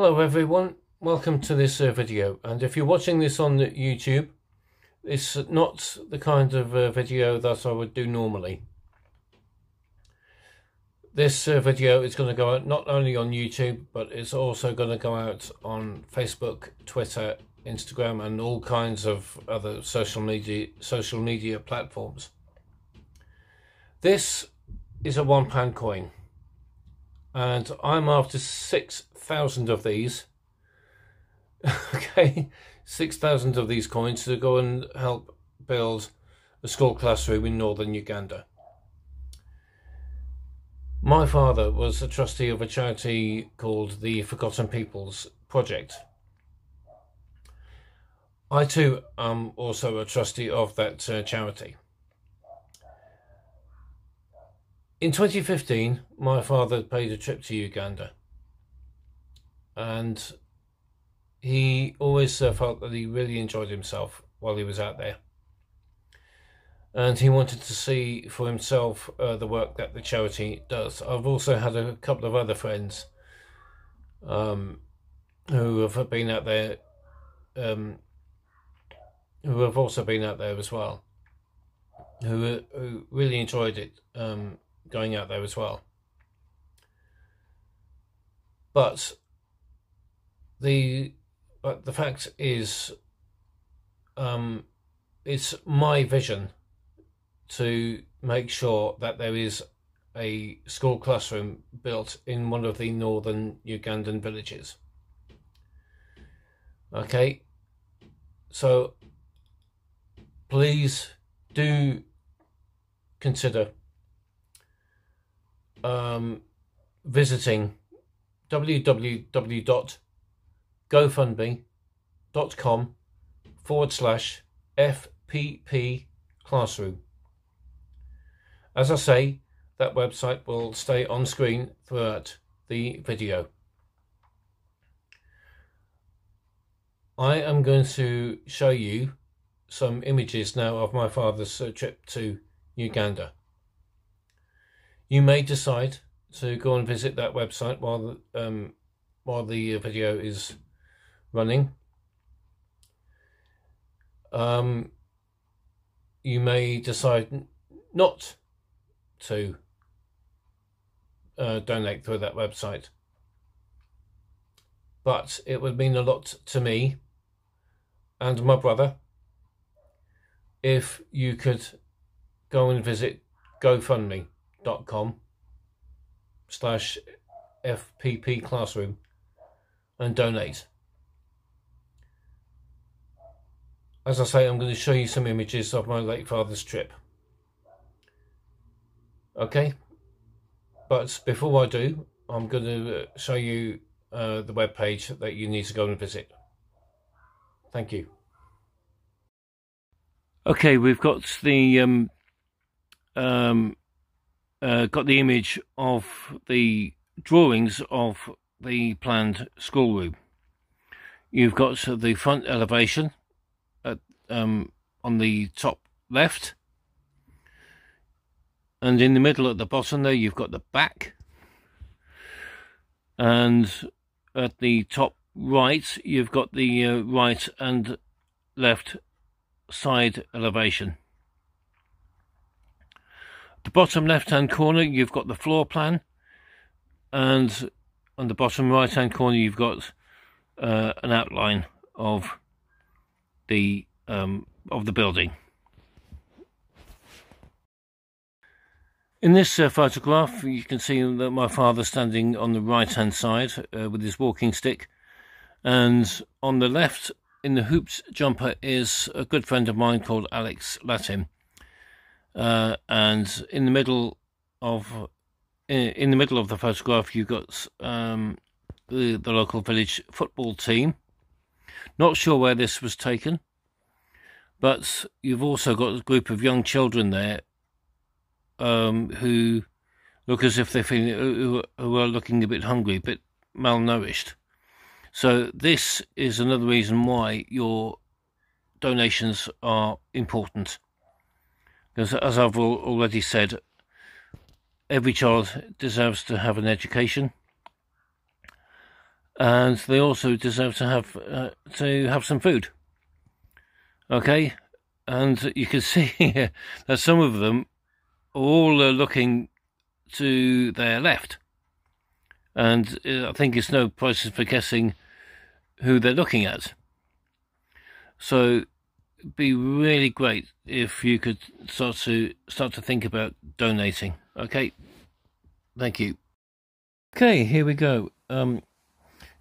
Hello everyone, welcome to this video, and if you're watching this on YouTube, it's not the kind of video that I would do normally. This video is going to go out not only on YouTube, but it's also going to go out on Facebook, Twitter, Instagram and all kinds of other social media platforms. This is a £1 coin, and I'm after 6,000 of these. Okay, 6,000 of these coins to go and help build a school classroom in Northern Uganda. My father was a trustee of a charity called the Forgotten Peoples Project. I too am also a trustee of that charity. In 2015, my father paid a trip to Uganda, and he always felt that he really enjoyed himself while he was out there, and he wanted to see for himself the work that the charity does. I've also had a couple of other friends who have been out there, who have also been out there as well, who really enjoyed it, going out there as well. But the fact is, it's my vision to make sure that there is a school classroom built in one of the northern Ugandan villages. Okay, so please do consider visiting www.gofundme.com/FPP classroom. As I say, that website will stay on screen throughout the video. I am going to show you some images now of my father's trip to Uganda. You may decide to go and visit that website while the video is running. You may decide not to donate through that website, but it would mean a lot to me and my brother if you could go and visit gofundme.com/FPP classroom and donate. As I say, I'm going to show you some images of my late father's trip. Okay, but before I do, I'm going to show you the web page that you need to go and visit. Thank you. Okay, we've got the image of the drawings of the planned schoolroom. You've got the front elevation at, on the top left, and in the middle at the bottom there you've got the back, and at the top right you've got the right and left side elevation. The bottom left hand corner you've got the floor plan, and on the bottom right hand corner you've got an outline of the building. In this photograph you can see that my father's standing on the right hand side with his walking stick, and on the left in the hoops jumper is a good friend of mine called Alex Latin. And in the middle of the photograph you've got the local village football team. Not sure where this was taken, but you've also got a group of young children there who look as if they're feeling, who are looking a bit hungry, a bit malnourished. So this is another reason why your donations are important. Because as I've already said, every child deserves to have an education, and they also deserve to have some food. Okay, and you can see here that some of them are all looking to their left, and I think it's no prizes for guessing who they're looking at. So it'd be really great if you could start to think about donating. Okay, thank you. Okay, here we go. In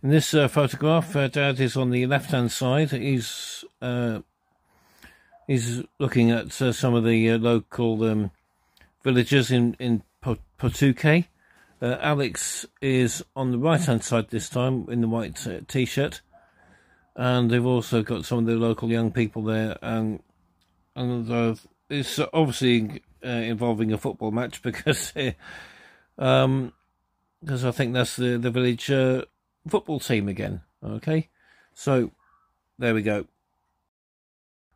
this photograph, Dad is on the left-hand side. He's looking at some of the local villagers in Patuke. Alex is on the right-hand side this time in the white t-shirt, and they've also got some of the local young people there. And it's obviously involving a football match because I think that's the village football team again. Okay, so there we go.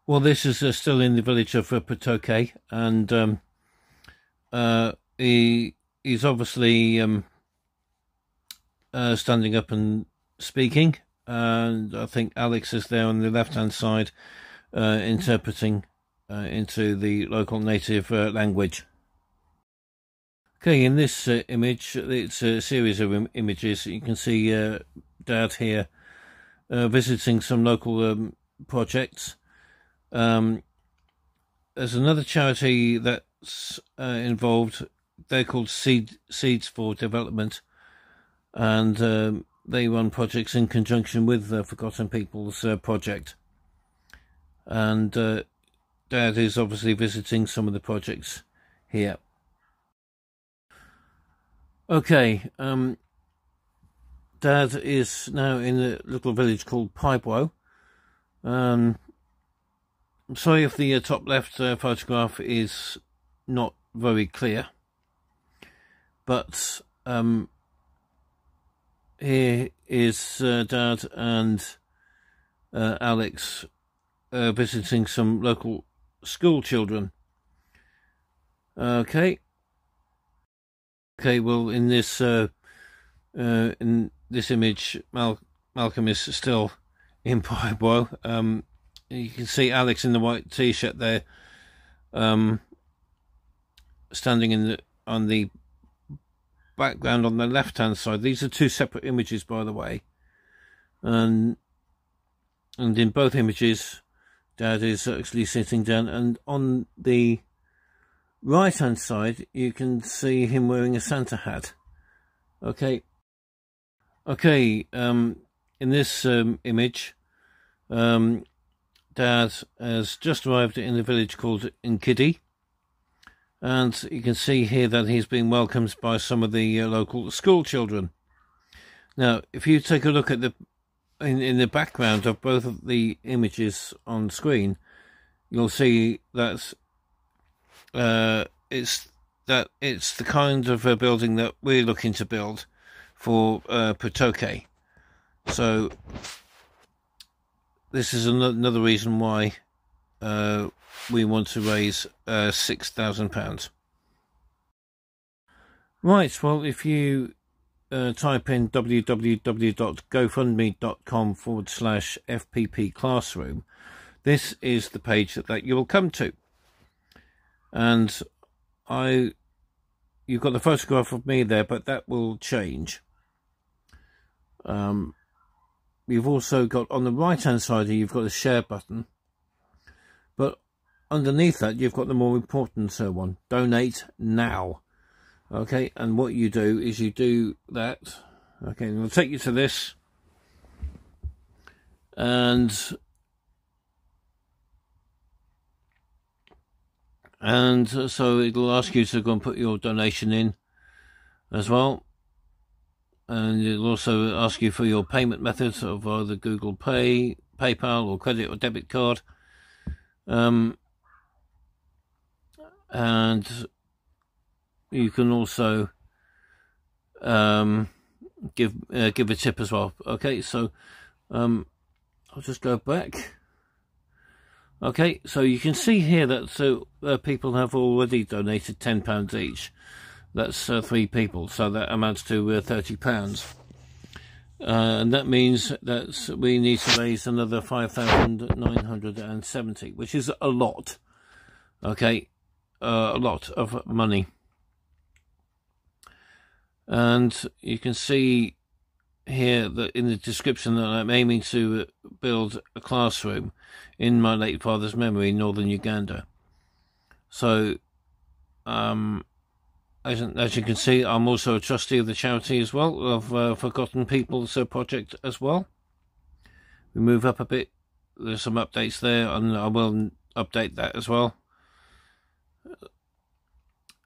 Well, this is still in the village of Patoke, and he's obviously standing up and speaking, and I think Alex is there on the left-hand side interpreting into the local native language. Okay, in this image, it's a series of images. You can see Dad here visiting some local projects. There's another charity that's involved. They're called Seeds for Development, and they run projects in conjunction with the Forgotten People's project. And Dad is obviously visiting some of the projects here. Okay, Dad is now in a little village called Pibro. I'm sorry if the top left photograph is not very clear, but here is Dad and Alex visiting some local school children. Okay, well, in this image, Malcolm is still in Pibro. You can see Alex in the white t-shirt there, standing on the background on the left-hand side. These are two separate images, by the way, and in both images, Dad is actually sitting down, and on the right-hand side, you can see him wearing a Santa hat. Okay. In this image, Dad has just arrived in a village called Nkidi, and you can see here that he's been welcomed by some of the local school children. Now, if you take a look at in the background of both of the images on screen, you'll see that it's the kind of building that we're looking to build for Patoke. So this is another reason why we want to raise £6,000. Right, well, if you type in www.gofundme.com/FPP Classroom, this is the page that you will come to. And you've got the photograph of me there, but that will change. You've also got on the right hand side here, you've got a share button, but underneath that you've got the more important one, donate now. Okay, and what you do is you do that. Okay, and I'll take you to this, and so it'll ask you to go and put your donation in as well, and it'll also ask you for your payment methods of either Google Pay, PayPal, or credit or debit card, and you can also give a tip as well. Okay, so I'll just go back. Okay, so you can see here that people have already donated £10 each. That's 3 people, so that amounts to £30. and that means that we need to raise another 5,970, which is a lot. Okay, a lot of money. And you can see here that in the description that I'm aiming to build a classroom in my late father's memory in Northern Uganda. So, as you can see, I'm also a trustee of the charity as well, of Forgotten People's project as well. We move up a bit. There's some updates there, and I will update that as well.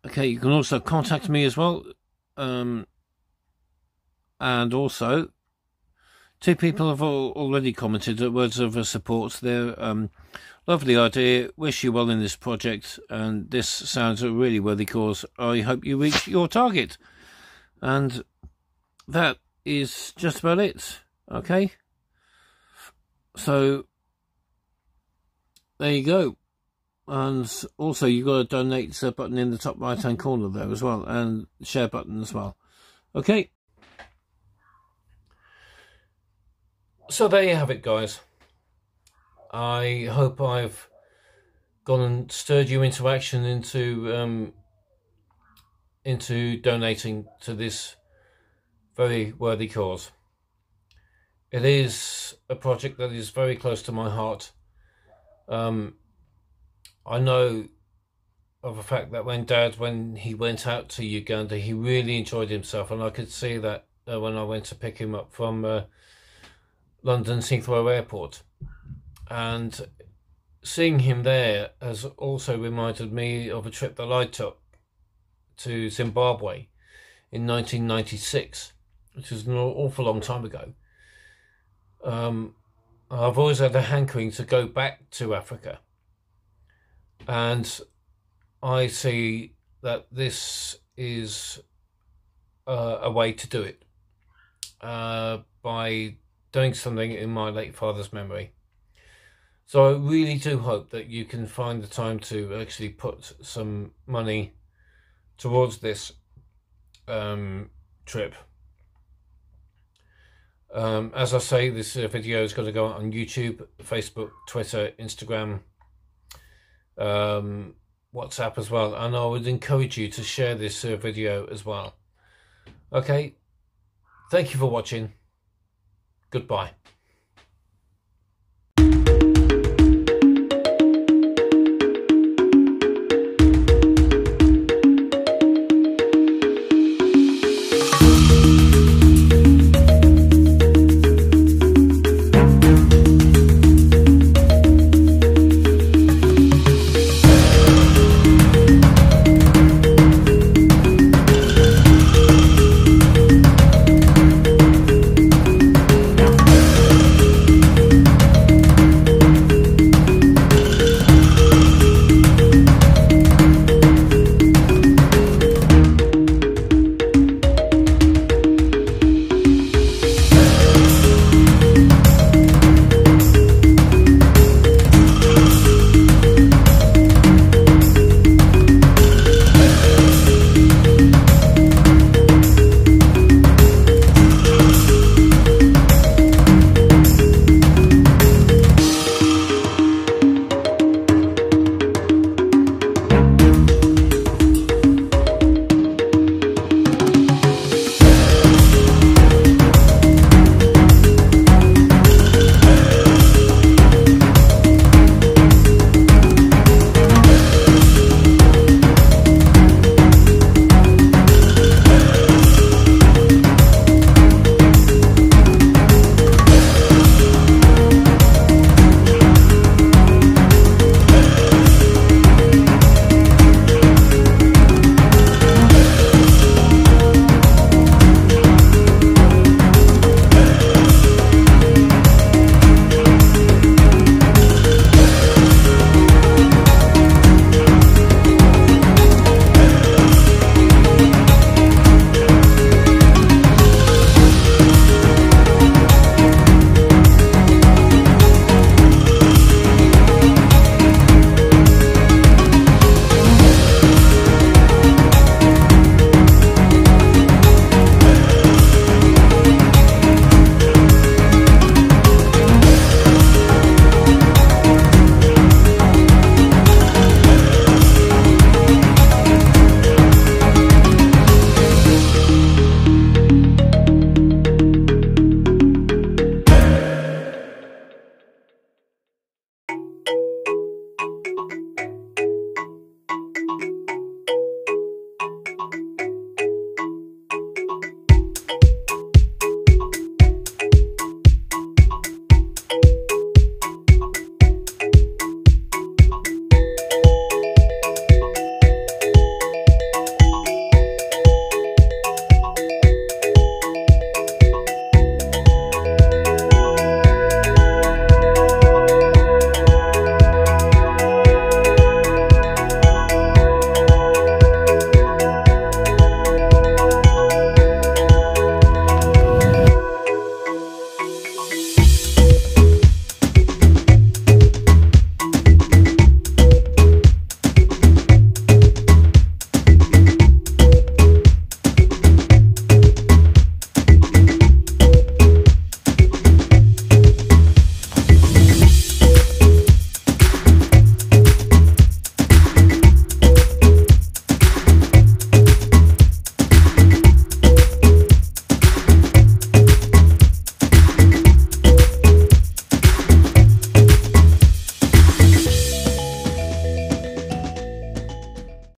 Okay, you can also contact me as well. And also, 2 people have already commented words of support there. Lovely idea. Wish you well in this project, and this sounds a really worthy cause. I hope you reach your target. And that is just about it. Okay. So there you go. And also you've got a donate button in the top right hand corner there as well, and share button as well. Okay. So there you have it, guys. I hope I've gone and stirred you into action, into donating to this very worthy cause. It is a project that is very close to my heart. I know of the fact that when he went out to Uganda, he really enjoyed himself, and I could see that when I went to pick him up from London Heathrow Airport. And seeing him there has also reminded me of a trip that I took to Zimbabwe in 1996, which is an awful long time ago. I've always had a hankering to go back to Africa, and I see that this is a way to do it, by doing something in my late father's memory. So I really do hope that you can find the time to actually put some money towards this trip. As I say, this video is going to go out on YouTube, Facebook, Twitter, Instagram, WhatsApp as well, and I would encourage you to share this video as well. Okay, thank you for watching. Goodbye.